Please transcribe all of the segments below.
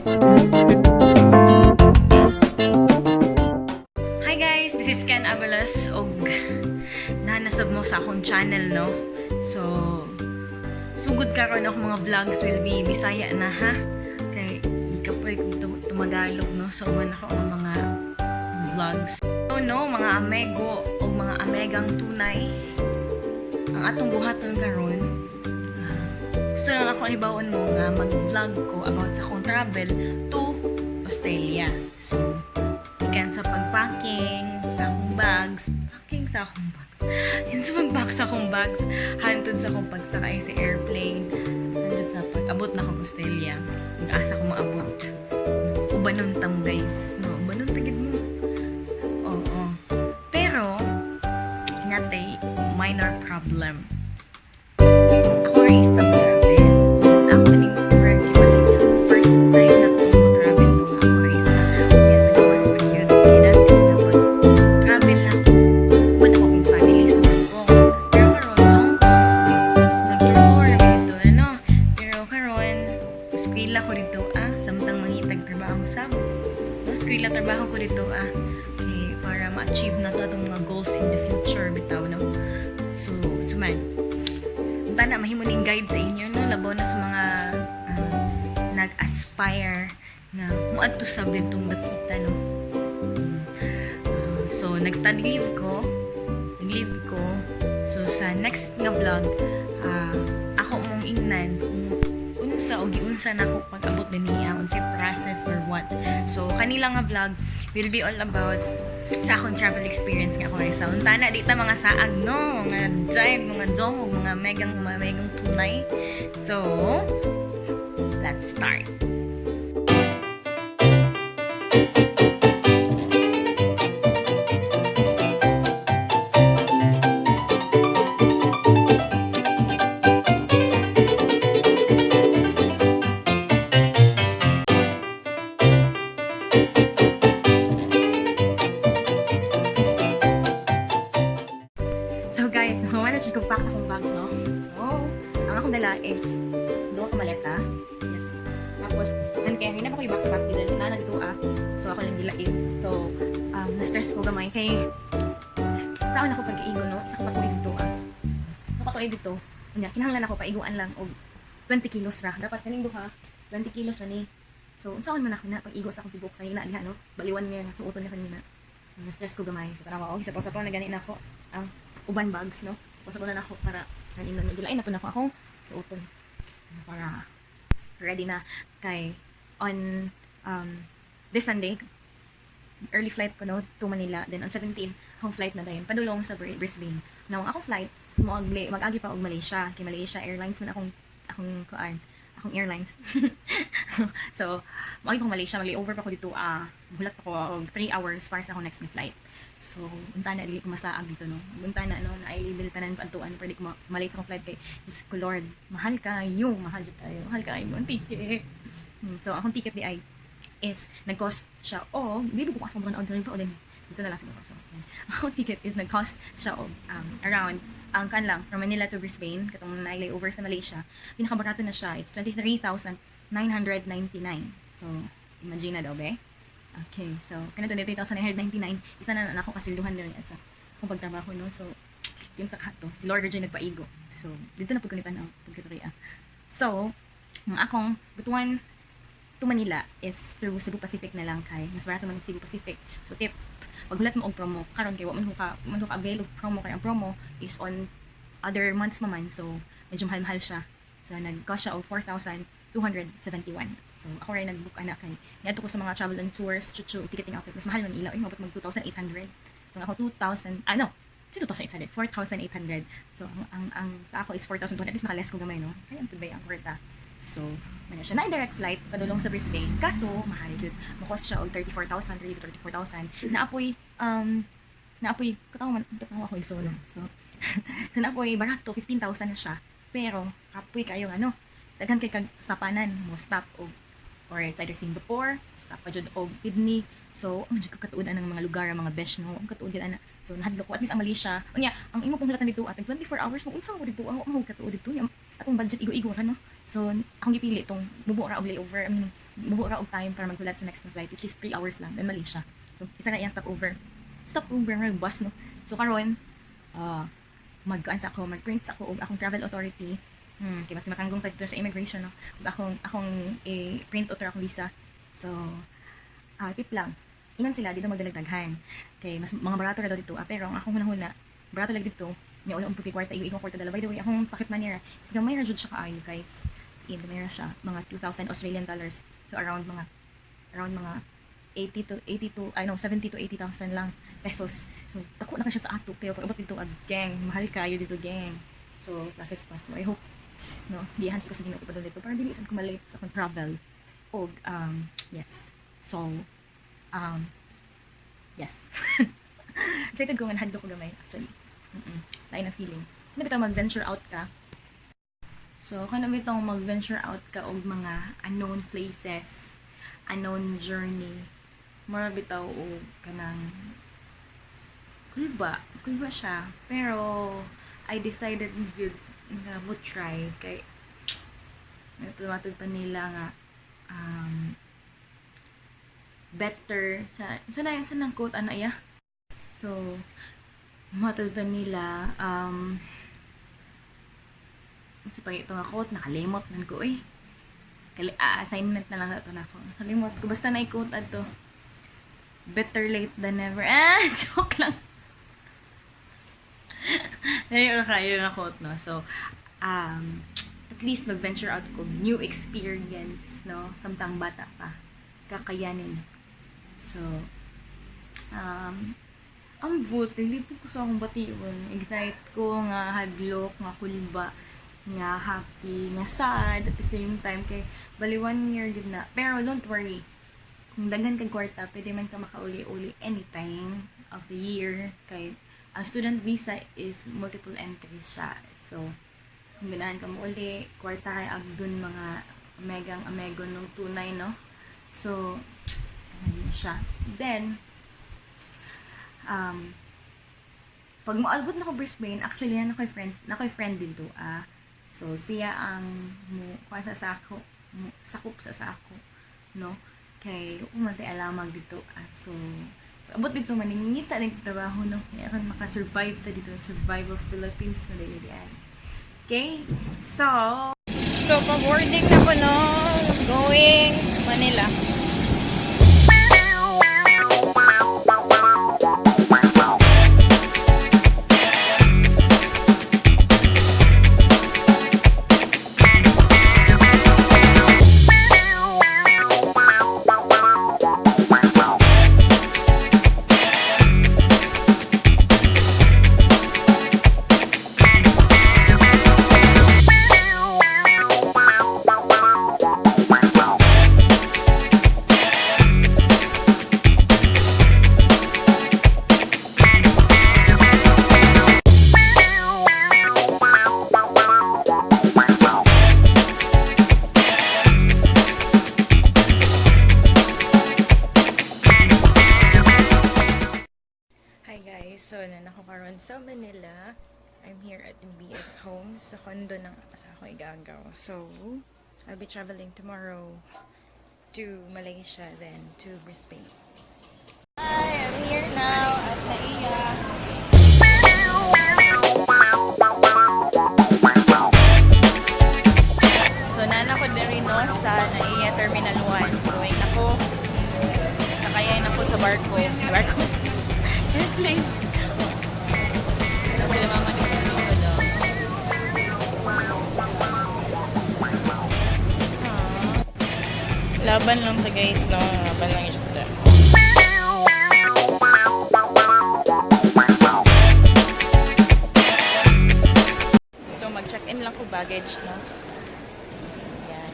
Hi guys, this is Abalos og nanasab mo sa akong channel, no? So sugod karon ako mga vlogs will be Bisaya na ha. Kay ikapoy kung tumagalog, no? So man ako ang mga vlogs. So no, mga amego o mga amegang tunay ang atong buhaton karon. Gusto lang ako ibawon mo nga mag-vlog ko about sa akong travel to Australia. So ikan sa pagpacking sa akong bags, packing sa akong bags. Yan sa pag-pack sa akong bags, hantod sa akong pagsakay sa airplane, hantod sa pag-abot na akong Australia. Mag-asa ko maabot. Ubanon tam guys. No, ubanon tagid mo. Oo. Pero natay minor problem. Ako rin isang travel. Ako ning first time na ako travel no. Ako rin isa. Yes, ako was with you. Kaya natin na pag-travel na to. Wala ko akong family sa Hong Kong. Pero karon sa Hong Kong, nag-tour dito, ano. Pero karon, eskwela ko dito, samtang mangitag trabaho sa mo. Eskwela trabaho ko dito, para ma-achieve na to itong mga goals in the future, bitaw, no. So, man, na mahimo ning guide sa inyo, no, labaw na sa mga nag-aspire na muadto sa bitong dakita, no. So nag-study leave ko. So sa next nga vlog, ako mong ingnan kung unsa o giunsa na ako pag-abot niya, unsay process or what. So kanila nga vlog will be all about sa akong travel experience nga ako sa untana dita mga saag, no, mga jive, mga dong, mga megang tunay. So let's start. So guys, wala siya kong pack sa akong bags, no? So, ang akong dala is duha ka maleta. Yes. Tapos, kaya hindi na pa ko i-backpack dito na nagduha. So, ako lang dilain. So, na-stress ko gamay kay saan ako pagkaigo, no? Sa kapatuloy dito, kapatuloy dito. Kanya, kinahanglan ako paiguan lang og 20 kilos ra. Dapat kaning duha, 20 kilos ani. So, unsaon man ako na pag-igo sa akong tibok kanina diha, no? Baliwan niya suoton niya kanina. Na-stress ko gamay. So, para mao, sa na gani na ako ang uban bags, no? Pasok ko na ako para kanina dilain na po na ako akong suoton para ready na kay on this Sunday early flight ko, no, to Manila, then on 17 akong flight na dayon padulong sa Brisbane. Now ang akong flight mag-agi pa og Malaysia, kay Malaysia Airlines man akong airlines. So mag-agi pa Malaysia, mag-layover pa ko dito, hulat pa ko og 3 hours para sa akong next na flight. So, unta na dili ko masaag dito, no. Unta na no, na i-label tanan paantuan, pwede ko malate sa akong flight kay Diyos ko Lord, mahal kayo ang ticket. So, akong ticket di ay is nag-cost siya bibi ko akong brown order pa o din dito na lang siguro. So, akong ticket is nag-cost siya around ang kan lang from Manila to Brisbane katong na-layover sa Malaysia. Pinakabarato na siya, it's 23,999. So, imagine na daw, be. Okay, so kanito 3,999 isa na ako kasilduhan na sa kung pagtrabaho, no. So yun sa kato si Lord Virgin nagpaigo. So dito na pagkunitan ang pagkatuloy. So ang akong butuan to Manila is through Cebu Pacific na lang kay mas barato man Cebu Pacific. So tip, paghulat mo og promo karon kay wa man ko avail og promo kay ang promo is on other months man, so medyo mahal siya. So nag-cost siya og 4,271. So ako rin nag-book anak kay niadto ko sa mga travel and tours, ticketing outlet mas mahal man ilaw, mabot mag 2,800. So ako 2,800. 4,800. So ang sa ako is 4,200. At least naka-less ko gamay, no. Kaya ang tibay ang kwarta. So man siya na direct flight padulong sa Brisbane. Kaso mahal jud. Mo-cost siya og 34,000. Naapoy katawa ako solo. So so naapoy barato 15,000 na siya. Pero kapoy kayo daghan kay kag sapanan mo stop or it's either Singapore, stop pa jud og Sydney. So ang jud ko katuodan ng mga lugar, mga besh, no, ang katuod ana. So nahadlo ko at least ang Malaysia. Unya, ang imo pong hulatan dito at 24 hours mo unsa ko dito, ang katuod dito. Atong budget igo-igo ra, no. So akong gipili tong bubo ra og layover. muhu ra og time para maghulat sa next na flight, which is 3 hours lang, then Malaysia. So, isa ra iyang stopover nga yung bus, no? So, karon mag-kuan sa ako, mag-print sa ako og akong travel authority. Kaya mas makanggong pa dito sa immigration, no? Ug akong print out akong visa. So, tip lang. Ingon sila dito magdalagdaghan. Kay mas mga barato ra daw dito. Pero ang akong hunahuna, barato lang dito. May ulo ang puti kwarta, iyo kwarta dala. By the way, akong pocket money ra. Is gamay ra jud siya kaayo, guys. Is gamay ra siya, mga 2,000 Australian dollars. So around mga 70 to 80,000 lang pesos. So dako na ka siya sa ato, pero pag abot dito gang, mahal kayo dito, gang. So process pa. So I hope no, dihan ko sa Ginoo ko pa dito para dili sad ko malate sa akong travel. Og yes. So yes. Excited ko nga hadlo ko gamay actually. Lain na feeling. Ano bitaw mag-venture out ka? So, kung bitaw mag-venture out ka og mga unknown places, unknown journey, mura bitaw og kanang kulba siya. Pero I decided good nga mo try kay tumatod pa nila nga better sa nang quote ana ya. So matod pa nila sa pa ito nga quote nakalimot man ko assignment na lang ito na ako nakalimot ko basta na i-quote ato better late than never joke lang ayun kayo nga quote no. So at least mag-venture out ko new experience no samtang bata pa kakayanin. So ang vote, really po ko sa akong bation. Excited ko nga hadlok, nga kulba, nga happy, nga sad at the same time. Kay bali 1 year din na. Pero don't worry. Kung daghan kang kwarta, pwede man ka makauli-uli anytime of the year. Kay ang student visa is multiple entry siya. So, kung ganahan ka mo uli, kwarta kay agdun mga amegon ng tunay, no? So, ano siya. Then, pag moalbot na ko Brisbane, actually na ko'y friend dito. So siya ang sakop sa ako, no? Kay umantay alamag dito. So abot dito maningita ng trabaho, no? Kaya kan maka-survive ta dito, survive of Philippines na dili ay. Okay? So pa-boarding na ko, no? Going Manila. So, ako karon sa Manila. I'm here at the BF home sa condo ng asawa ko igagaw. So, I'll be traveling tomorrow to Malaysia, then to Brisbane. Hi, I'm here now at Naiya. So, nana ko diri no sa Naiya Terminal 1. Going na ko. Sakayain na ko sa barko. Airplane. Sila mama dito sa likod, oh. Laban lang to guys, no? Laban lang ito. So mag-check-in lang ko baggage, no? Yan.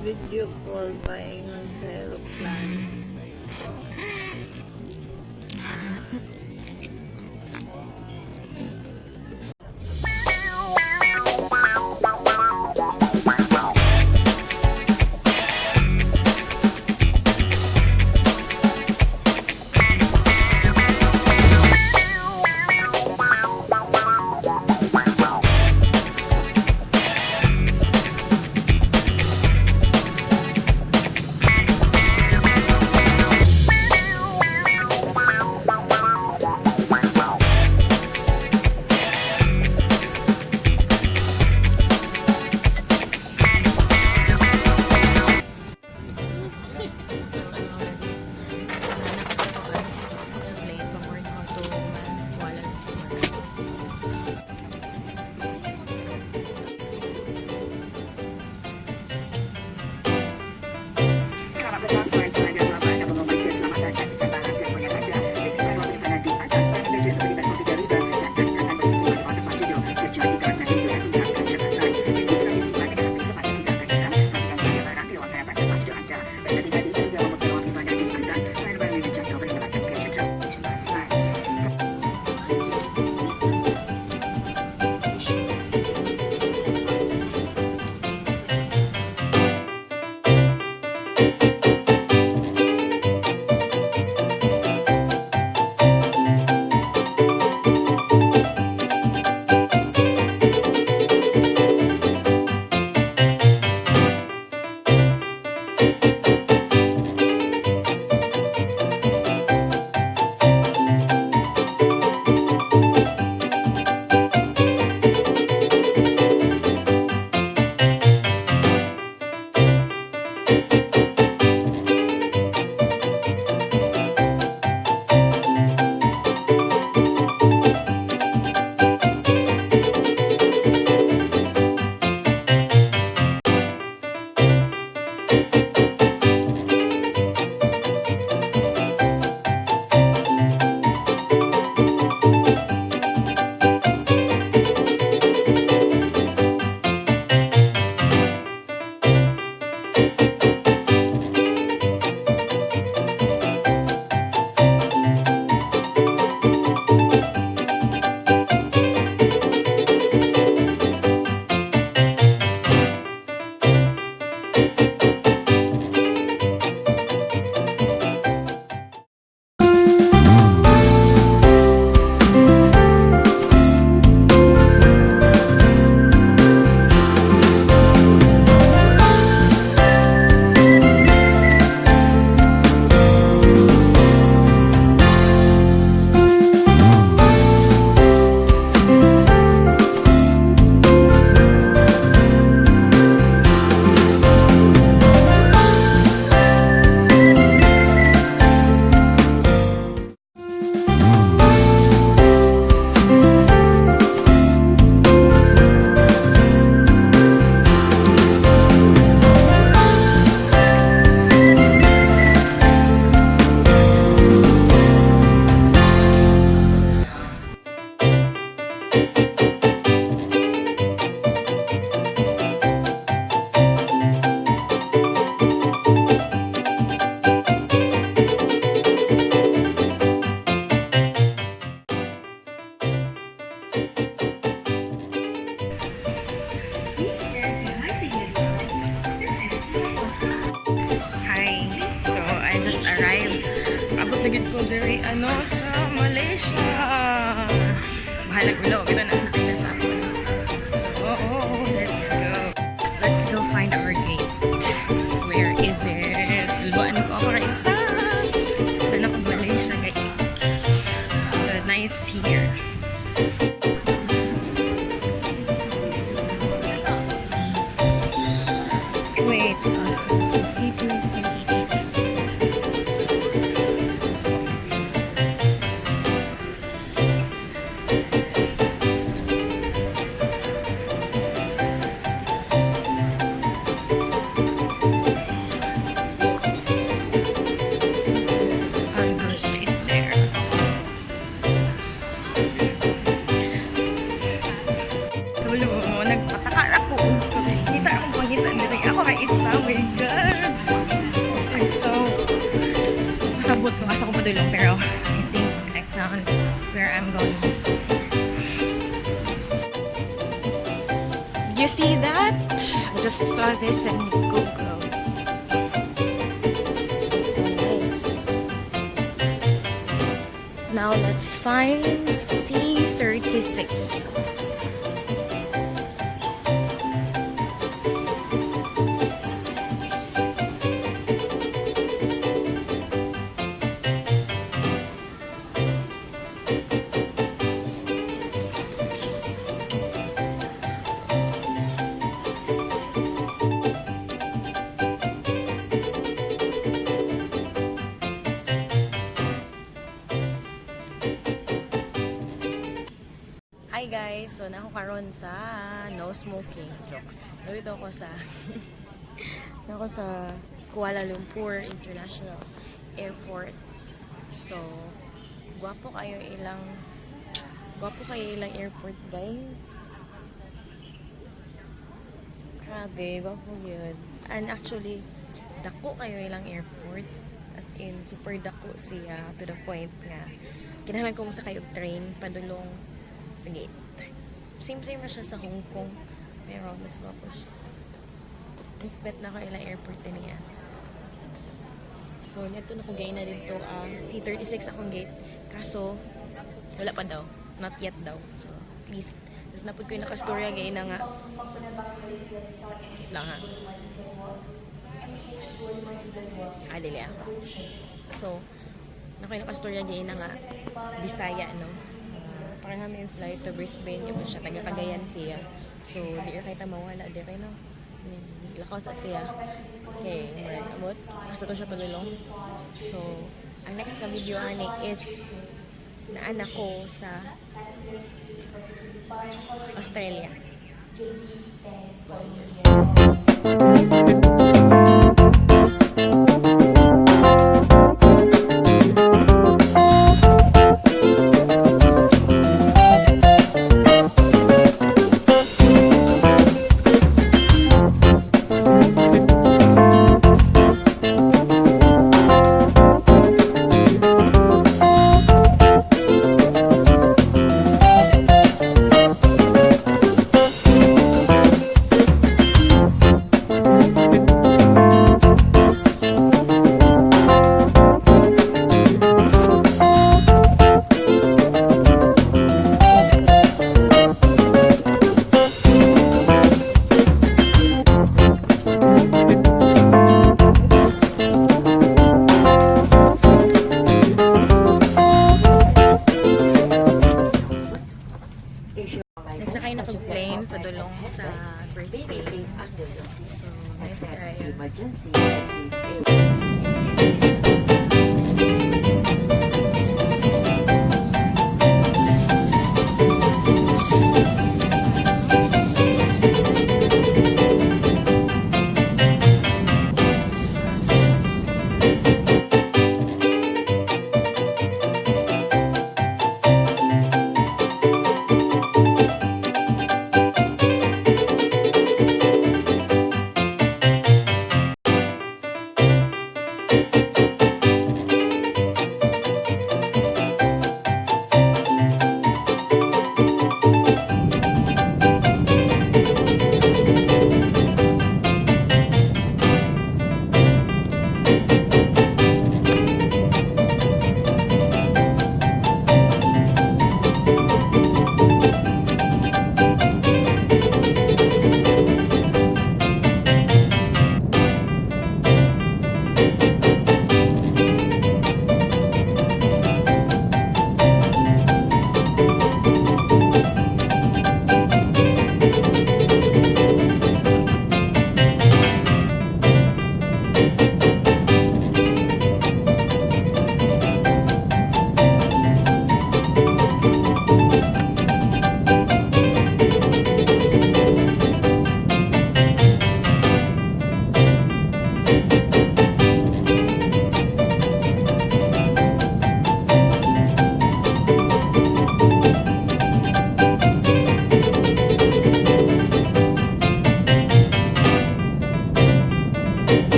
Video call by sa aeroplane. naka-arrive. Abot na gid ko diri sa Malaysia. Bahalag ulo, ito na sa Pinas ako. So, let's go. Let's go find our gate. Where is it? Luan ko ako isa. Anak ko Malaysia, guys. So, nice here. Wait, so C2 is 26. Pasok ko pa dulong pero I think I found where I'm going. You see that? I just saw this in Google. So nice. Now let's find C36. Hi guys! So, nako karon sa no smoking. Joke. Dito ako sa Kuala Lumpur International Airport. So, gwapo kayo ilang airport, guys. Grabe, gwapo yun. And actually, dako kayo ilang airport. As in, super dako siya to the point nga kinahanglan ko sakay og train padulong sa gate. Same na siya sa Hong Kong. Pero mas gwapo siya. Mas bet na ko ilang airport din niya. So, nito na kong gate na dito. C36 akong gate. Kaso, wala pa daw. Not yet daw. So, at least, tapos napod ko yung nakastorya gay na nga. Wait lang ha. Dili ah. So, nakoy nakastorya gay na nga. Bisaya, no? Parang kami yung flight to Brisbane, yung siya, taga Cagayan siya. So, di ka kahit mawala, di kayo no? Lakaw sa siya. Okay, marag abot. Asa to siya pagulong. So, ang next na video ani is naanak ko sa Australia. Nagsakay na pag-plane padulong sa Brisbane. So, nice kaya.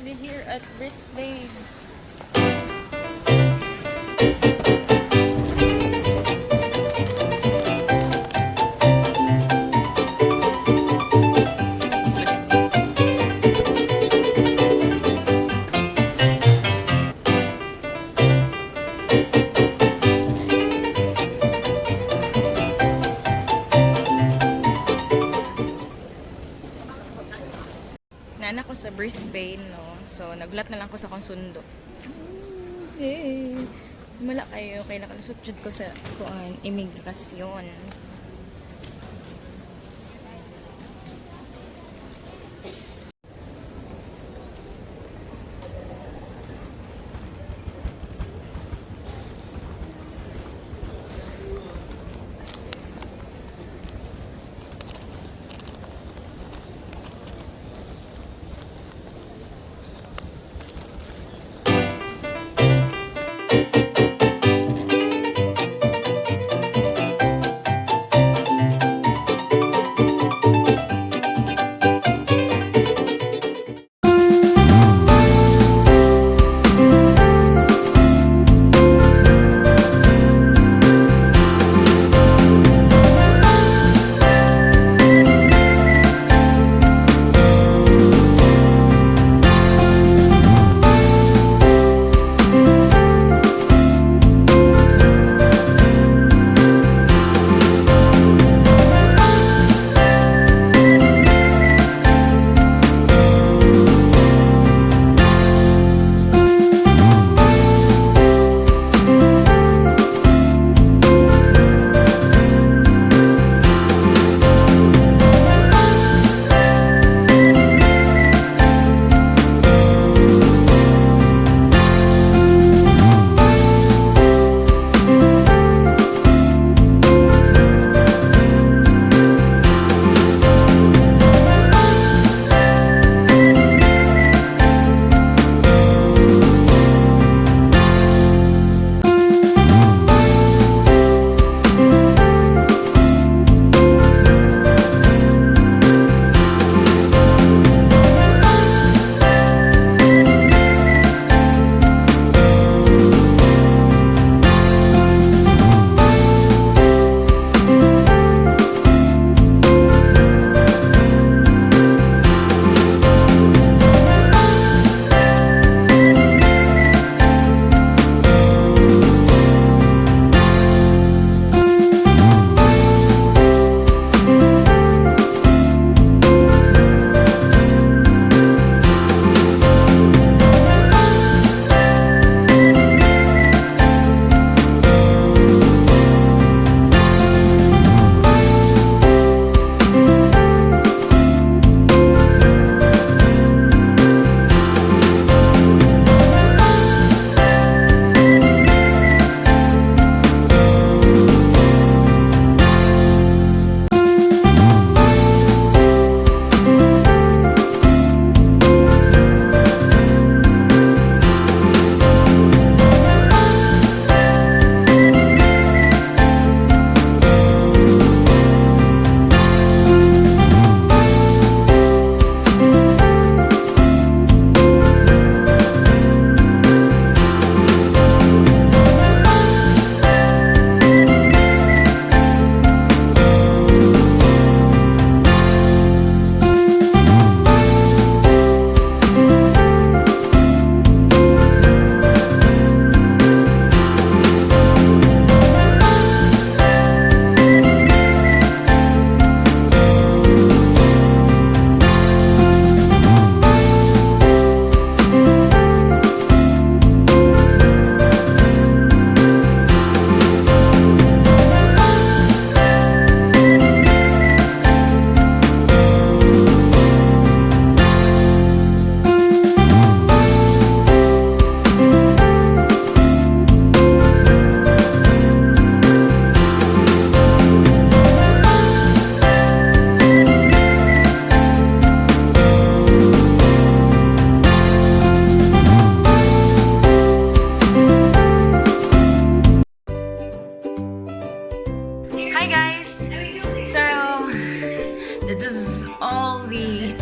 already here at Brisbane. Naanak ko sa Brisbane, no? So, naglat na lang ko sa kong sundo. Yay! Mala kayo, kaya nakalusot jud ko sa kuan, imigrasyon.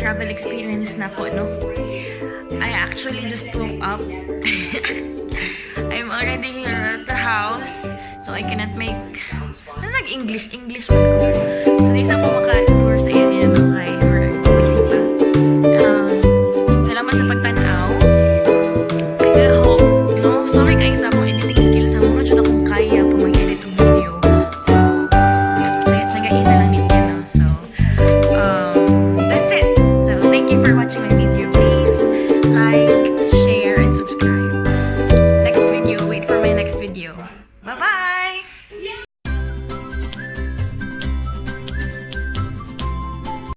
travel experience na po, no? I actually just woke up. I'm already here at the house, so I cannot make... Ano nag-English? English man ko. So, di isa po maka-tour sa area ng